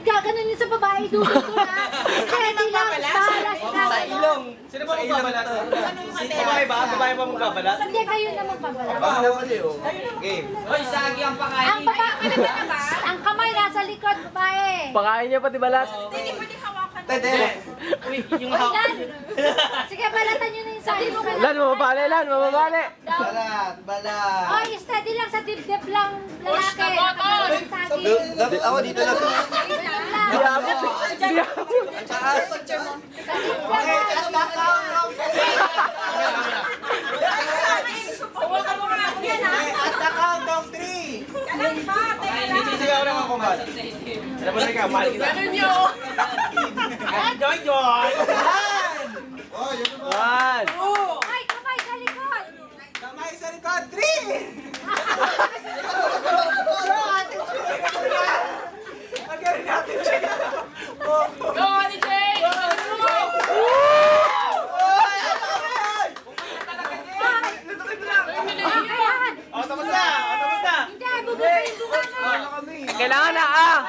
gaganon yun sa babae, dugod ko na. Steady lang, bahala Sa ilong. Sino ba magbabalat? Babae ba? Babae ba magbabalat? Hindi, kayo na magbabalat. Game. Hoy, sagi ang pakain. Ang kamay nasa likod, babae. Pakain niya pati balat. Uy, yung Lan, sige, balatan nyo na yung sa'yo. Lan, mababali, Lan, mababali. Balat. Oy, steady lang sa dibdib lang, lalaki. Ako dito lang. Di abot. Di abot. At the count of 3. Sisigaw lang ako, man. Alam mo na ikaw, mahal kita. Joy, joy! One. Ay, kamay sa likod. Kamay sa likod, 3! Agarin natin siya. Go, Ate Jay! Kakayahan. O, tapos na! O, tapos na! Hindi, bubukayin ko ka na. Ano kami? Kailangan na, ah.